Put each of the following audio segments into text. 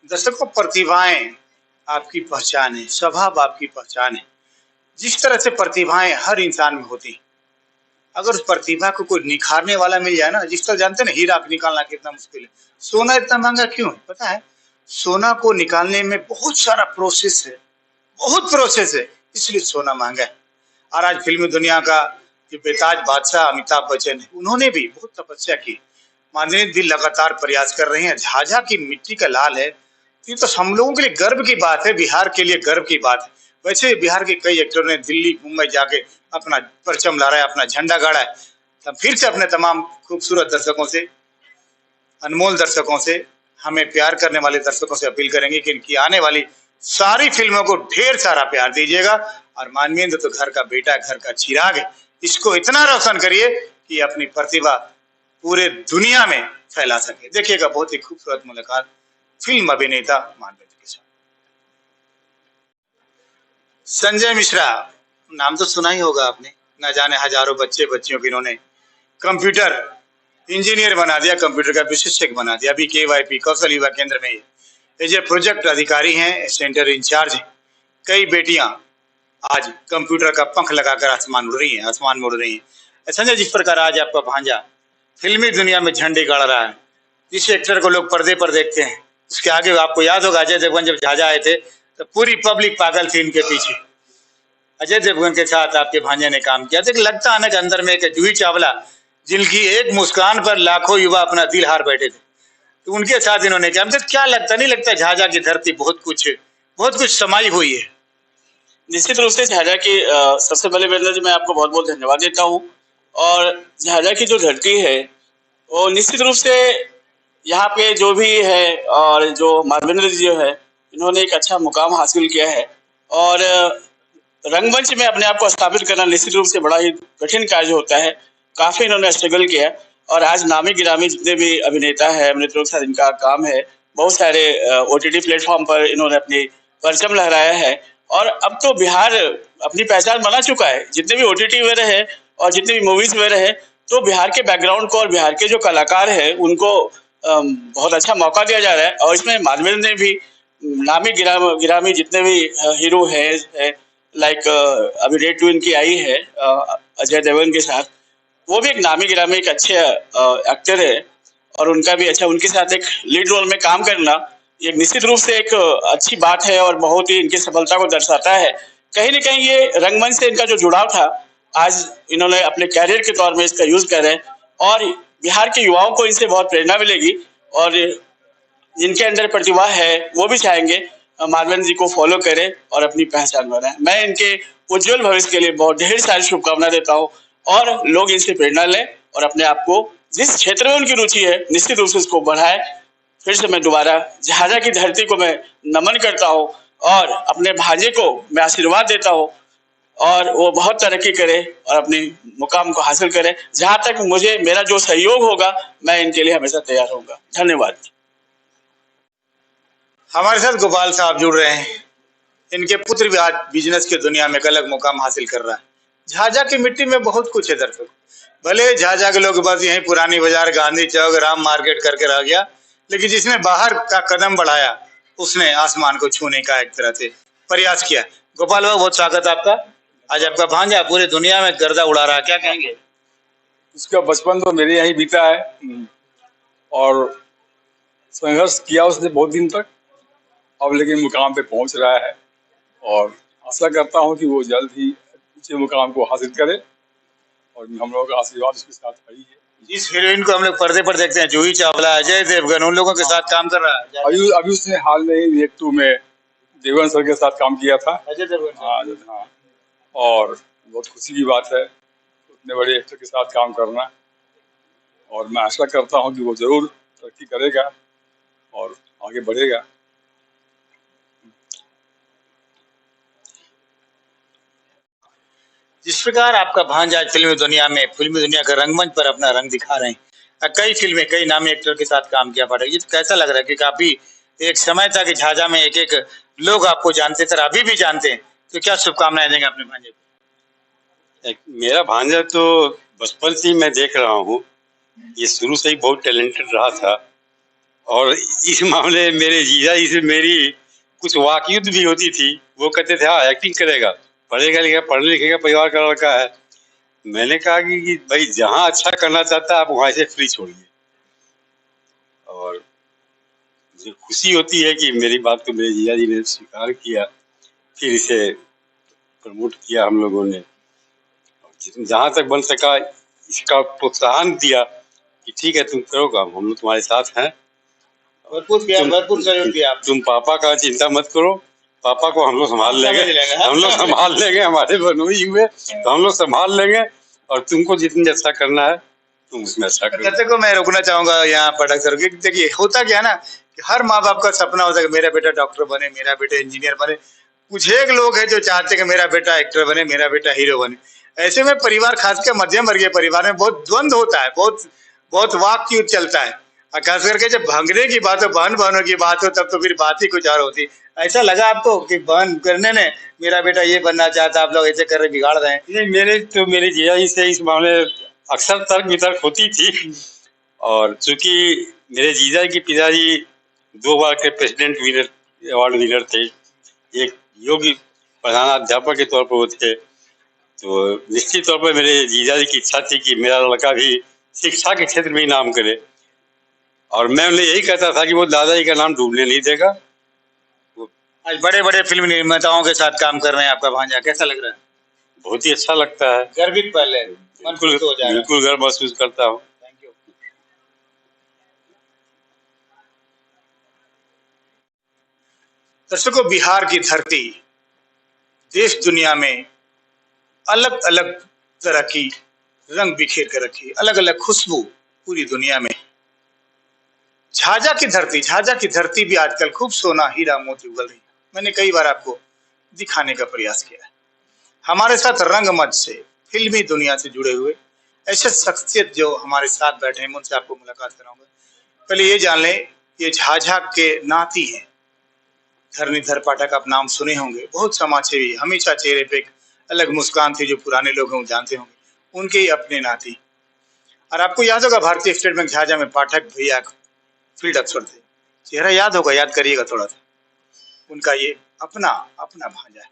दर्शकों, प्रतिभाएं आपकी पहचान है, स्वभाव आपकी पहचान है। जिस तरह से प्रतिभाएं हर इंसान में होती हैं, अगर उस प्रतिभा को कोई निखारने वाला मिल जाए ना, जिस तरह जानते हैं ना, हीरा निकालना कितना मुश्किल है। सोना इतना महंगा क्यों है पता है? सोना को निकालने में बहुत सारा प्रोसेस है, बहुत प्रोसेस है, इसलिए सोना महंगा है। और आज फिल्मी दुनिया का जो बेताज बादशाह अमिताभ बच्चन है, उन्होंने भी बहुत तपस्या की। माननीय दिल लगातार प्रयास कर रहे हैं। झाझा की मिट्टी का लाल है, ये तो हम लोगों के लिए गर्व की बात है, बिहार के लिए गर्व की बात है। वैसे बिहार के कई एक्टरों ने दिल्ली मुंबई जाके अपना परचम लहराया है, अपना झंडा गाड़ा है। तब फिर से अपने तमाम खूबसूरत दर्शकों से, अनमोल दर्शकों से, हमें प्यार करने वाले दर्शकों से अपील करेंगे कि इनकी आने वाली सारी फिल्मों को ढेर सारा प्यार दीजिएगा। और मानवीय तो घर का बेटा, घर का चिराग है, इसको इतना रोशन करिए कि अपनी प्रतिभा पूरे दुनिया में फैला सके। देखिएगा बहुत ही खूबसूरत मुलाकात फिल्म अभिनेता मानवेंद्र के साथ। संजय मिश्रा, नाम तो सुना ही होगा आपने। न जाने हजारों बच्चे बच्चियों को इन्होंने कंप्यूटर इंजीनियर बना दिया, कंप्यूटर का विशेषज्ञ बना दिया। अभी KYP कौशल युवा केंद्र में ये प्रोजेक्ट अधिकारी हैं, सेंटर इंचार्ज हैं। कई बेटियां आज कंप्यूटर का पंख लगाकर आसमान उड़ रही हैं, आसमान में उड़ रही हैं। संजय, जिस प्रकार आज आपका भांजा फिल्मी दुनिया में झंडे गाड़ रहा है, जिस एक्टर को लोग पर्दे पर देखते हैं, उसके आगे आपको याद होगा अजय देवगन जब झाझा आए थे तो पूरी पब्लिक पागल थी इनके पीछे। अजय देवगन के साथ आपके भांजे ने काम किया। तो लगता है ना कि अंदर में एक जूही चावला, जिनकी एक मुस्कान पर लाखों युवा अपना दिल हार बैठे थे, तो उनके साथ इन्होंने क्या, तो क्या लगता नहीं लगता झाझा की धरती बहुत कुछ समाई हुई है? निश्चित रूप से झाझा की सबसे पहले मैं आपको बहुत बहुत धन्यवाद देता हूँ। और झाझा की जो धरती है वो निश्चित रूप से यहाँ पे जो भी है, और जो माधवेंद्र जी जो है, इन्होंने एक अच्छा मुकाम हासिल किया है। और रंगमंच में अपने आप को स्थापित करना निश्चित रूप से बड़ा ही कठिन कार्य होता है। काफी इन्होंने स्ट्रगल किया और आज नामी गिरामी जितने भी अभिनेता है, अभिनेत्रों के साथ इनका काम है, बहुत सारे OTT प्लेटफॉर्म पर इन्होंने अपनी परचम लहराया है। और अब तो बिहार अपनी पहचान बना चुका है। जितने भी OTT वगैरह है और जितने भी मूवीज वगैरह है, तो बिहार के बैकग्राउंड को और बिहार के जो कलाकार है उनको बहुत अच्छा मौका दिया जा रहा है। और इसमें माधवेंद्र ने भी नामी गिरामी जितने भी हीरो है, लाइक अभी रेड 2 इनकी आई है अजय देवगन के साथ, वो भी एक नामी गिरामी एक अच्छे एक्टर है। और उनका भी अच्छा, उनके साथ एक लीड रोल में काम करना ये निश्चित रूप से एक अच्छी बात है और बहुत ही इनकी सफलता को दर्शाता है। कहीं ना कहीं ये रंगमंच से इनका जो जुड़ाव था, आज इन्होंने अपने कैरियर के तौर में इसका यूज कर रहे हैं। और बिहार के युवाओं को इनसे बहुत प्रेरणा मिलेगी। और जिनके अंदर प्रतिभा है वो भी चाहेंगे माधवेंद्र जी को फॉलो करें और अपनी पहचान बनाएं। मैं इनके उज्जवल भविष्य के लिए बहुत ढेर सारी शुभकामनाएं देता हूँ। और लोग इनसे प्रेरणा लें और अपने आप को जिस क्षेत्र में उनकी रुचि है निश्चित रूप से उसको बढ़ाएं। फिर से मैं दोबारा झाझा की धरती को मैं नमन करता हूँ और अपने भांजे को मैं आशीर्वाद देता हूँ और वो बहुत तरक्की करे और अपनी मुकाम को हासिल करे। जहां तक मुझे मेरा जो सहयोग होगा, मैं इनके लिए हमेशा तैयार होऊंगा। धन्यवाद। हमारे साथ गोपाल साहब जुड़ रहे हैं। इनके पुत्र भी आज बिजनेस की दुनिया में एक अलग मुकाम हासिल कर रहा है। झाझा की मिट्टी में बहुत कुछ है दर्शक। भले झाझा के लोग बस यहीं पुरानी बाजार, गांधी चौक, राम मार्केट करके रह गया, लेकिन जिसने बाहर का कदम बढ़ाया उसने आसमान को छूने का एक तरह से प्रयास किया। गोपाल बाबू, बहुत स्वागत आपका। आज आपका भांजा पूरी दुनिया में गर्दा उड़ा रहा है, क्या कहेंगे? उसका बचपन तो मेरे यहाँ बीता है और संघर्ष किया उसने बहुत दिन तक, अब लेकिन मुकाम पे पहुंच रहा है। और आशा करता हूं कि वो जल्द ही ऊंचे मुकाम को हासिल करे और हम लोगों का आशीर्वाद उसके साथ खड़ी है। जिस हीरोइन को हम लोग पर्दे पर देखते हैं, जूही चावला, अजय देवगन, उन लोगों के साथ काम कर रहा है। अभी उसने हाल में ही रेड 2 में देवगन सर के साथ काम किया था। अजय देवगन। हाँ, और बहुत खुशी की बात है उतने बड़े एक्टर के साथ काम करना। और मैं आशा करता हूं कि वो जरूर तरक्की करेगा और आगे बढ़ेगा। जिस प्रकार आपका भांजा आज फिल्मी दुनिया का रंगमंच पर अपना रंग दिखा रहे हैं, कई फिल्में, कई नामी एक्टर के साथ काम किया पड़ा, ये तो कैसा लग रहा है कि काफी एक समय था कि झाझा में एक एक लोग आपको जानते थे, अभी भी जानते हैं, तो क्या शुभकामनाएं देंगे अपने भांजे को? मेरा भांजा तो बचपन से ही मैं देख रहा हूँ, ये शुरू से ही बहुत टैलेंटेड रहा था और इस मामले में मेरे जीजा जी से मेरी कुछ वाकयुद्ध भी होती थी। वो कहते थे हाँ एक्टिंग करेगा, पढ़ेगा लिखेगा, पढ़ने लिखेगा परिवार का लड़का है। मैंने कहा कि भाई जहाँ अच्छा करना चाहता है आप वहाँ से फ्री छोड़िए। और मुझे खुशी होती है कि मेरी बात को मेरे जीजा जी ने स्वीकार किया, फिर इसे प्रमोट किया हम लोगों ने। जहाँ तक बन सका इसका प्रोत्साहन दिया कि ठीक है तुम करो काम, हम लोग तुम्हारे साथ हैं। भरपूर सहयोग दिया आपने। तुम पापा का चिंता मत करो, पापा को हम लोग संभाल लेंगे, हम लोग संभाल लेंगे, हमारे बनोई हुए तो हम लोग संभाल लेंगे। और तुमको जितनी अच्छा करना है तुम उसमें अच्छा करो। दर्शकों को मैं रोकना चाहूंगा यहाँ पटक सर की। देखिए होता क्या है ना कि हर माँ बाप का सपना होता है कि मेरा बेटा डॉक्टर बने, मेरा बेटा इंजीनियर बने। कुछ एक लोग हैं जो चाहते हैं कि मेरा बेटा एक्टर बने, मेरा बेटा हीरो बने। ऐसे में परिवार, खासकर मध्यम वर्गीय परिवार में बहुत द्वंद होता है, बहुत बहुत वाक युद्ध चलता है। और खास करके जब भागने की बात हो, बहन बहनों की बात हो, तब तो फिर बात ही कुछ और होती। ऐसा लगा आपको कि बहन करने ने मेरा बेटा ये बनना चाहता, आप लोग ऐसे कर रहे, बिगाड़ रहे हैं? नहीं, मेरे जीजा जी से इस मामले अक्सर तर्क वितर्क होती थी। और चूंकि मेरे जीजा जी के पिताजी 2 बार के प्रेसिडेंट विनर, अवार्ड विनर थे, एक योग्य प्रधानाध्यापक के तौर पर वो थे, तो निश्चित तौर पर मेरे जीजा जी की इच्छा थी कि मेरा लड़का भी शिक्षा के क्षेत्र में ही नाम करे। और मैं उन्हें यही कहता था कि वो दादाजी का नाम डूबने नहीं देगा। आज बड़े बड़े फिल्म निर्माताओं के साथ काम कर रहे हैं आपका भांजा, कैसा लग रहा है? बहुत ही अच्छा लगता है, गर्वित पहले मन खुश हो जाएगा। बिल्कुल गर्व महसूस करता हूँ। Thank you. दर्शकों, बिहार की धरती देश दुनिया में अलग अलग तरह की रंग बिखेर कर रखी, अलग अलग खुशबू पूरी दुनिया में। झाझा की धरती भी आजकल खूब सोना हीरा मोती उगल रही है। मैंने कई बार आपको दिखाने का प्रयास किया है। हमारे साथ रंगमंच से, फिल्मी दुनिया से जुड़े हुए ऐसे शख्सियत जो हमारे साथ बैठे हैं, उनसे आपको मुलाकात कराऊंगा। पहले ये जान लें, ये झाझा के नाती हैं। धरणीधर पाठक आप नाम सुने होंगे, बहुत समाजसेवी, हमेशा चेहरे पे एक अलग मुस्कान थी, जो पुराने लोग हैं जानते होंगे, उनके ही अपने नाती। और आपको याद होगा भारतीय स्टेट बैंक झाझा में पाठक भैया फील्ड अफसर थे। चेहरा याद होगा, याद करिएगा थोड़ा सा। उनका ये अपना अपना भांजा है।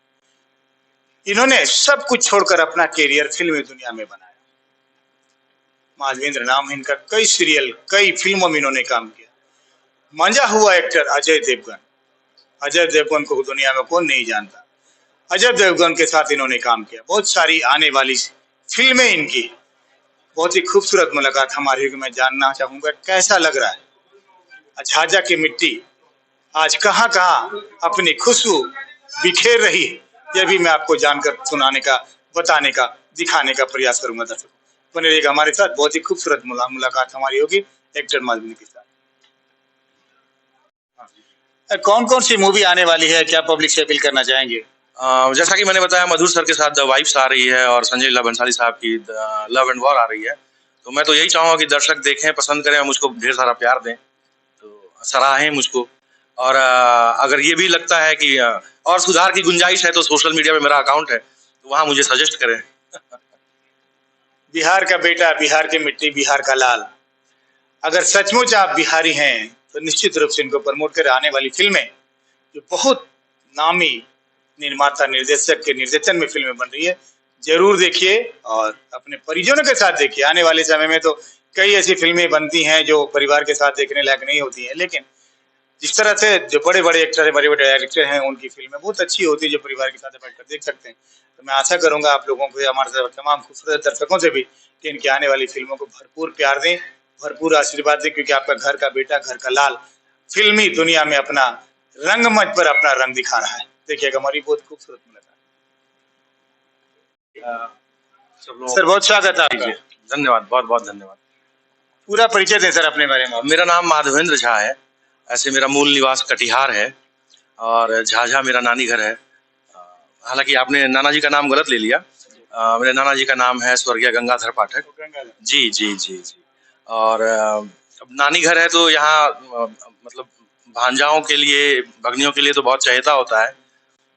इन्होंने सब कुछ छोड़कर अपना कैरियर फिल्मी दुनिया में बनाया। माधवेंद्र नाम है इनका। कई सीरियल, कई फिल्मों में इन्होंने काम किया। मंजा हुआ एक्टर अजय देवगन। अजय देवगन को दुनिया में कौन नहीं जानता। अजय देवगन के साथ इन्होंने काम किया। बहुत सारी आने वाली फिल्में इनकी। बहुत ही खूबसूरत मुलाकात हमारी। मैं जानना चाहूंगा कैसा लग रहा है झाझा की मिट्टी आज कहाँ कहाँ अपनी खुशबू बिखेर रही है। यह भी मैं आपको जानकर सुनाने का, बताने का, दिखाने का प्रयास करूंगा। दर्शकों बने रहिएगा हमारे साथ। बहुत ही खूबसूरत मुलाकात हमारी होगी एक्टर माधवी के साथ। कौन कौन सी मूवी आने वाली है, क्या पब्लिक से अपील करना चाहेंगे? जैसा कि मैंने बताया, मधुर सर के साथ द वाइफ्स आ रही है और संजय लीला भंसाली साहब की लव एंड वॉर आ रही है। तो मैं तो यही चाहूँगा कि दर्शक देखें, पसंद करें और मुझको ढेर सारा प्यार दें, तो सराहें मुझको। और अगर ये भी लगता है कि और सुधार की गुंजाइश है तो सोशल मीडिया में मेरा अकाउंट है, तो वहाँ मुझे सजेस्ट करें। बिहार का बेटा, बिहार की मिट्टी, बिहार का लाल। अगर सचमुच आप बिहारी हैं तो निश्चित रूप से इनको प्रमोट कर आने वाली फिल्में, जो बहुत नामी निर्माता निर्देशक के निर्देशन में फिल्में बन रही है, जरूर देखिए और अपने परिजनों के साथ देखिए। आने वाले समय में तो कई ऐसी फिल्में बनती हैं जो परिवार के साथ देखने लायक नहीं होती हैं, लेकिन जिस तरह से जो बड़े बड़े एक्टर हैं, बड़े बड़े डायरेक्टर हैं, उनकी फिल्में बहुत अच्छी होती है जो परिवार के साथ बैठकर देख सकते हैं। तो मैं आशा करूंगा आप लोगों को, हमारे तमाम खूबसूरत दर्शकों से भी, कि इनकी आने वाली फिल्मों को भरपूर प्यार दें, भरपूर आशीर्वाद दें, क्योंकि आपका घर का बेटा, घर का लाल फिल्मी दुनिया में अपना रंगमंच पर अपना रंग दिखा रहा है। देखिएगा हमारी बहुत खूबसूरत मुलाकात। सर बहुत स्वागत है आपका। धन्यवाद, बहुत बहुत धन्यवाद। पूरा परिचय दें सर अपने बारे में। मेरा नाम माधवेंद्र झा है। ऐसे मेरा मूल निवास कटिहार है और झाझा मेरा नानी घर है। हालांकि आपने नाना जी का नाम गलत ले लिया। मेरे नाना जी का नाम है स्वर्गीय गंगाधर पाठक। जी जी जी जी। और नानी घर है तो यहाँ मतलब भांजाओं के लिए, भगनियों के लिए तो बहुत चहेता होता है,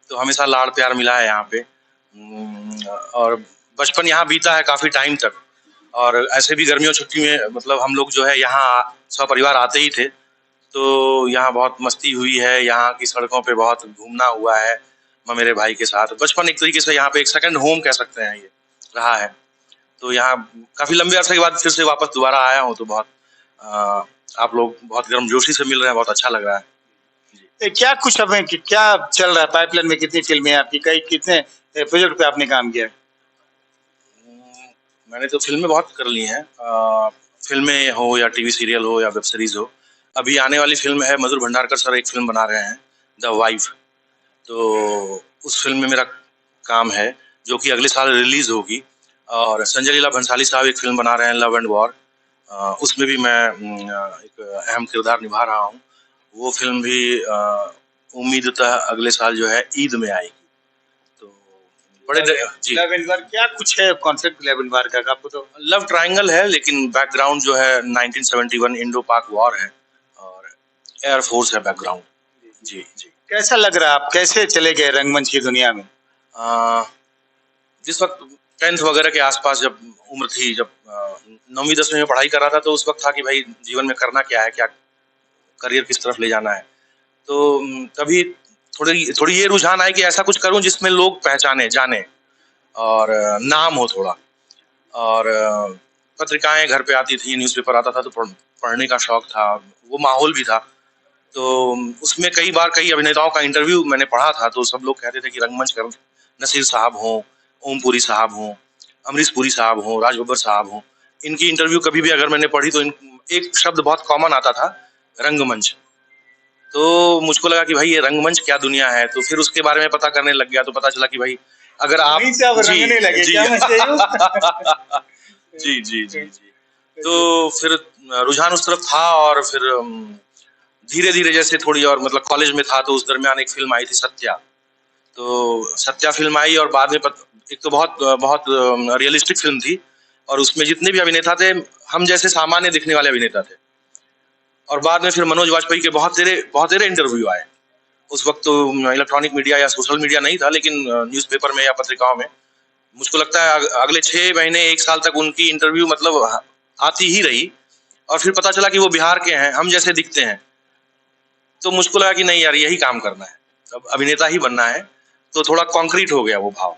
तो हमेशा लाड़ प्यार मिला है यहाँ पे। और बचपन यहाँ बीता है काफ़ी टाइम तक। और ऐसे भी गर्मियों छुट्टी में मतलब हम लोग जो है यहाँ सपरिवार आते ही थे। तो यहाँ बहुत मस्ती हुई है, यहाँ की सड़कों पे बहुत घूमना हुआ है मैं मेरे भाई के साथ। बचपन एक तरीके से यहाँ पे एक सेकंड होम कह सकते हैं ये रहा है। तो यहाँ काफी लंबे अरसे के बाद फिर से वापस दोबारा आया हूँ, तो बहुत आप लोग बहुत गर्मजोशी से मिल रहे हैं, बहुत अच्छा लग रहा है। क्या कुछ अब क्या चल रहा है पाइपलाइन में? कितनी फिल्में आपकी, कई कितने प्रोजेक्ट पे आपने काम किया है? मैंने तो फिल्में बहुत कर ली हैं, फिल्में हो या टीवी सीरियल हो या वेब सीरीज हो। अभी आने वाली फिल्म है, मधुर भंडारकर सर एक फिल्म बना रहे हैं, द वाइफ। तो उस फिल्म में मेरा काम है जो कि अगले साल रिलीज होगी। और संजय लीला भंसाली साहब एक फिल्म बना रहे हैं, लव एंड वॉर। उसमें भी मैं एक अहम किरदार निभा रहा हूँ। वो फिल्म भी उम्मीदतः अगले साल जो है ईद में आएगी। तो बड़े जी, लव एंड वॉर क्या कुछ है कॉन्सेप्ट लव एंड वॉर का? आपको तो लव ट्रायंगल है, लेकिन बैकग्राउंड जो है 1971 इंडो पाक वॉर है और एयरफोर्स है बैकग्राउंड। जी जी। कैसा लग रहा है? आप कैसे चले गए रंगमंच की दुनिया में? जिस वक्त 10th वगैरह के आसपास जब उम्र थी, जब 9वीं 10वीं में पढ़ाई कर रहा था, तो उस वक्त था कि भाई जीवन में करना क्या है, क्या करियर किस तरफ ले जाना है। तो तभी थोड़ी ये रुझान आया कि ऐसा कुछ करूं जिसमें लोग पहचाने जाने और नाम हो थोड़ा। और पत्रिकाएं घर पे आती थी, न्यूज़पेपर आता था, तो पढ़ने का शौक था, वो माहौल भी था। तो उसमें कई बार कई अभिनेताओं का इंटरव्यू मैंने पढ़ा था, तो सब लोग कहते थे कि रंगमंच कर नसीर साहब हों, ओमपुरी साहब हों, अमरीश पुरी साहब हों, राज बब्बर साहब हों, इनकी इंटरव्यू कभी भी अगर मैंने पढ़ी तो एक शब्द बहुत कॉमन आता था, रंगमंच। तो मुझको लगा कि भाई ये रंगमंच क्या दुनिया है। तो फिर उसके बारे में पता करने लग गया, तो पता चला कि भाई अगर आप रंगने लगे जी, क्या मैं सही हूं? जी जी जी जी। तो फिर रुझान उस तरफ था, और फिर धीरे धीरे जैसे थोड़ी, और मतलब कॉलेज में था तो उस दरमियान एक फिल्म आई थी सत्या। तो सत्या फिल्म आई, और बाद में एक तो बहुत बहुत रियलिस्टिक फिल्म थी, और उसमें जितने भी अभिनेता थे हम जैसे सामान्य दिखने वाले अभिनेता थे। और बाद में फिर मनोज वाजपेयी के बहुत तेरे इंटरव्यू आए। उस वक्त तो इलेक्ट्रॉनिक मीडिया या सोशल मीडिया नहीं था, लेकिन न्यूज़पेपर में या पत्रिकाओं में मुझको लगता है अगले 6 महीने 1 साल तक उनकी इंटरव्यू मतलब आती ही रही। और फिर पता चला कि वो बिहार के हैं, हम जैसे दिखते हैं। तो मुझको लगा कि नहीं यार, यही काम करना है, अब अभिनेता ही बनना है। तो थोड़ा कॉन्क्रीट हो गया वो भाव।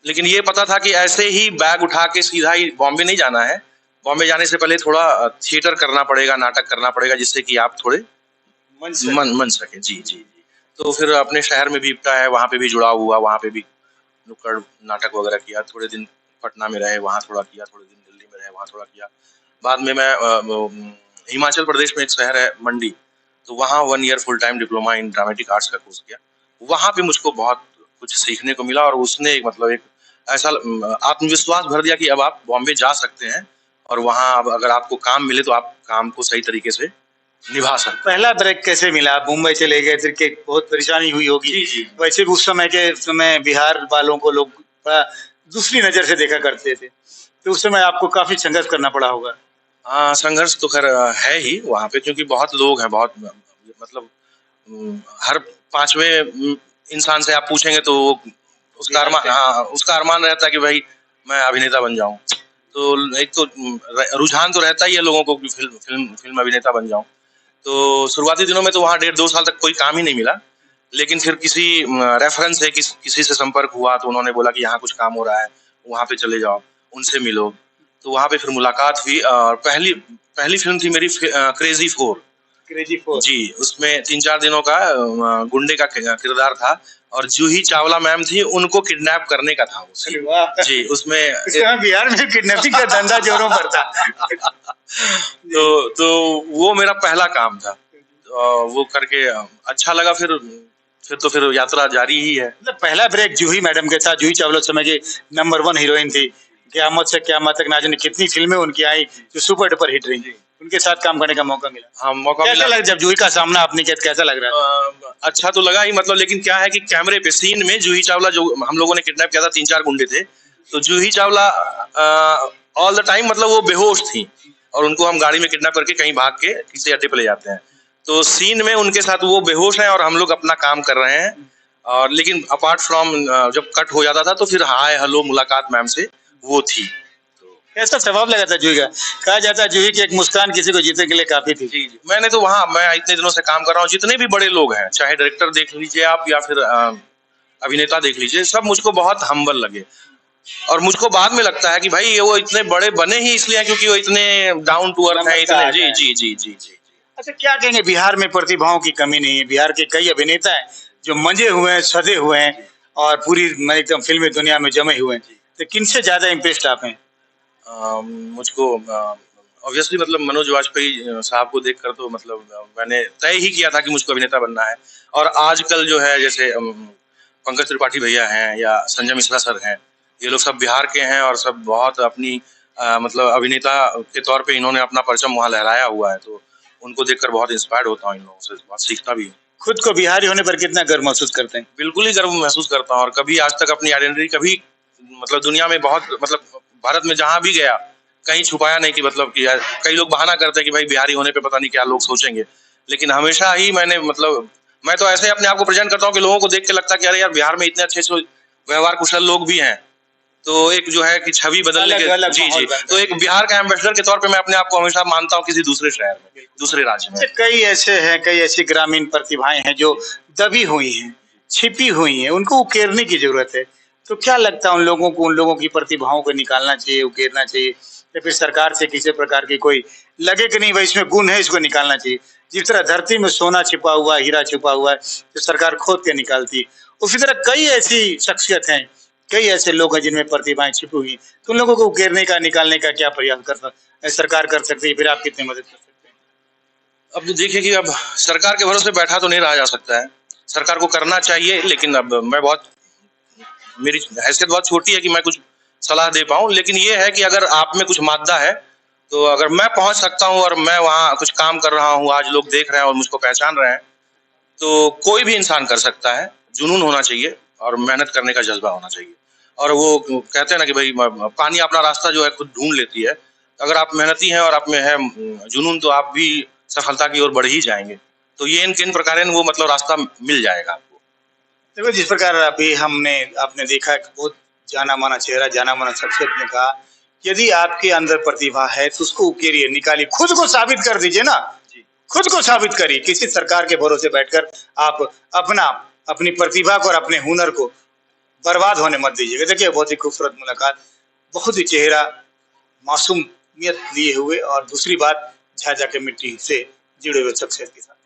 लेकिन ये पता था कि ऐसे ही बैग उठा के सीधा ही बॉम्बे नहीं जाना है। बॉम्बे जाने से पहले थोड़ा थिएटर करना पड़ेगा, नाटक करना पड़ेगा, जिससे कि आप थोड़े मन सके। जी जी जी। तो फिर अपने शहर में भी इप्टा है, वहाँ पे भी जुड़ाव हुआ, वहाँ पे भी नुक्कड़ नाटक वगैरह किया। थोड़े दिन पटना में रहे, वहाँ थोड़ा किया, थोड़े दिन दिल्ली में रहे, वहाँ थोड़ा किया। बाद में मैं हिमाचल प्रदेश में एक शहर है मंडी, तो वहाँ 1 year full time diploma in dramatic arts का कोर्स किया। वहाँ पे मुझको बहुत कुछ सीखने को मिला, और उसने एक ऐसा आत्मविश्वास भर दिया कि अब आप बॉम्बे जा सकते हैं, और वहाँ अब अगर आपको काम मिले तो आप काम को सही तरीके से निभा सकते हैं। पहला ब्रेक कैसे मिला? आप मुंबई चले गए, फिर के बहुत परेशानी हुई होगी। जी जी। वैसे भी उस समय बिहार वालों को लोग बड़ा दूसरी नजर से देखा करते थे, तो उस समय आपको काफी संघर्ष करना पड़ा होगा। संघर्ष तो खैर है ही वहाँ पे, क्योंकि बहुत लोग हैं, बहुत मतलब हर 5वें इंसान से आप पूछेंगे तो उसका अरमान रहता है कि भाई मैं अभिनेता बन जाऊं। तो एक तो रुझान तो रहता ही है लोगों को कि फिल्म अभिनेता बन जाऊं। तो शुरुआती दिनों में तो वहाँ 1.5-2 साल तक कोई काम ही नहीं मिला। लेकिन फिर किसी रेफरेंस से किसी से संपर्क हुआ, तो उन्होंने बोला कि यहाँ कुछ काम हो रहा है, वहाँ पे चले जाओ, उनसे मिलो। तो वहाँ पे फिर मुलाकात हुई, और पहली फिल्म थी मेरी क्रेजी 4। जी, उसमें 3-4 दिनों का गुंडे का किरदार था, और जूही चावला मैम थी, उनको किडनैप करने का था वो। जी, उसमें बिहार में किडनैपिंग का धंधा जोरों पर था। तो वो मेरा पहला काम था। वो करके अच्छा लगा। फिर यात्रा जारी ही है। मतलब पहला ब्रेक जूही मैडम के साथ। जूही चावला समय की नंबर 1 हीरोइन थी। क़यामत से क़यामत तक ना जाने कितनी फिल्में उनकी आई जो सुपर डुपर हिट रही। उनके साथ काम करने का मौका मिला। हाँ, मौका मिला। कैसा लगा जब जूही का सामना आपने किया? कैसा लग रहा है? अच्छा तो लगा ही, मतलब लेकिन क्या है कि कैमरे पे सीन में जूही चावला, जो हम लोगों ने किडनैप किया था, 3-4 गुंडे थे, तो Juhi Chawla all the time मतलब वो बेहोश थी, और उनको हम गाड़ी में किडनैप करके कहीं भाग के किसी अड्डे पे ले जाते हैं। तो सीन में उनके साथ वो बेहोश हैं और हम लोग अपना काम कर रहे हैं। और लेकिन अपार्ट फ्रॉम जब कट हो जाता था तो फिर हाय हेलो मुलाकात मैम से वो थी। तो कैसा स्वभाव लगा था जूही का? कहा जाता है जूही की एक मुस्कान किसी को जीतने के लिए काफी थी। जी जी, मैंने तो वहाँ, मैं इतने दिनों से काम कर रहा हूँ, जितने भी बड़े लोग हैं, चाहे डायरेक्टर देख लीजिए आप या फिर अभिनेता देख लीजिए, सब मुझको बहुत हम्बल लगे। और मुझको बाद में लगता है कि भाई ये वो इतने बड़े बने ही इसलिए हैं क्योंकि वो इतने डाउन टू अर्थ हैं, इतने। जी जी जी जी जी। अच्छा, क्या कहेंगे, बिहार में प्रतिभाओं की कमी नहीं है? बिहार के कई अभिनेता हैं जो मंजे हुए हैं, सधे हुए हैं और पूरी एकदम फिल्मी दुनिया में जमे हुए हैं, तो किनसे ज्यादा इम्प्रेस्ड आप हैं? मुझको ऑब्वियसली मतलब मनोज वाजपेयी साहब को देखकर तो मतलब मैंने तय ही किया था कि मुझको अभिनेता बनना है। और आजकल जो है जैसे पंकज त्रिपाठी भैया हैं या संजय मिश्रा सर हैं, ये लोग सब बिहार के हैं और सब बहुत अपनी मतलब अभिनेता के तौर पे इन्होंने अपना परचम वहाँ लहराया हुआ है, तो उनको देखकर बहुत इंस्पायर्ड होता हूँ, इन लोगों से बहुत सीखता भी हूँ। खुद को बिहारी होने पर कितना गर्व महसूस करते हैं? बिल्कुल ही गर्व महसूस करता हूँ, और कभी आज तक अपनी आइडेंटिटी कभी मतलब दुनिया में बहुत मतलब भारत में जहाँ भी गया कहीं छुपाया नहीं कि मतलब कि कई लोग बहाना करते हैं कि भाई बिहारी होने पे पता नहीं क्या लोग सोचेंगे, लेकिन हमेशा ही मैंने मतलब मैं तो ऐसे अपने आप को प्रेजेंट करता हूँ कि लोगों को देख के लगता है कि अरे यार बिहार में इतने अच्छे व्यवहार कुशल लोग भी हैं, तो एक जो है कि छवि बदलने के। जी जी, तो एक बिहार का एम्बेसडर के तौर पे मैं अपने आप को हमेशा मानता हूँ किसी दूसरे शहर में, दूसरे राज्य में। कई ऐसे हैं, कई ऐसी ग्रामीण प्रतिभाएं हैं जो दबी हुई हैं, छिपी हुई हैं, उनको उकेरने की जरूरत है। तो क्या लगता है उन लोगों को, उन लोगों की प्रतिभाओं को निकालना चाहिए, उकेरना चाहिए, या फिर सरकार से किसी प्रकार की कोई लगे कि नहीं भाई इसमें गुण है, इसको निकालना चाहिए? जिस तरह धरती में सोना छिपा हुआ, हीरा छिपा हुआ है, तो सरकार खोद के निकालती है, उसी तरह कई ऐसी शख्सियत हैं, कई ऐसे लोग हैं जिनमें प्रतिभाएं छिपी हुई हैं। तो उन लोगों को उकेरने का, निकालने का क्या प्रयास सरकार कर सकती है? फिर आप कितनी मदद कर सकते हैं? अब तो देखिए कि अब सरकार के भरोसे बैठा तो नहीं रहा जा सकता है, सरकार को करना चाहिए, लेकिन अब मेरी हैसियत बहुत छोटी है कि मैं कुछ सलाह दे पाऊँ, लेकिन ये है कि अगर आप में कुछ मादा है, तो अगर मैं पहुंच सकता हूं और मैं वहां कुछ काम कर रहा हूं, आज लोग देख रहे हैं और मुझको पहचान रहे हैं, तो कोई भी इंसान कर सकता है। जुनून होना चाहिए और मेहनत करने का जज्बा होना चाहिए। और वो कहते हैं ना कि भाई पानी अपना रास्ता जो है खुद ढूंढ लेती है। अगर आप मेहनती हैं और आप में है जुनून, तो आप भी सफलता की ओर बढ़ ही जाएंगे। तो ये इन प्रकार वो मतलब रास्ता मिल जाएगा आपको। देखो, जिस प्रकार अभी आपने देखा कि बहुत जाना माना चेहरा, जाना माना शख्सियत ने कहा, यदि आपके अंदर प्रतिभा है तो उसको उकेरिए, निकालिए, खुद को साबित कर दीजिए ना, खुद को साबित करिए। किसी सरकार के भरोसे बैठकर आप अपनी प्रतिभा को और अपने हुनर को बर्बाद होने मत दीजिएगा। देखिए, बहुत ही खूबसूरत मुलाकात, बहुत ही चेहरा मासूमियत लिए हुए, और दूसरी बात झाझा के मिट्टी से जुड़े हुए शख्सियत के साथ।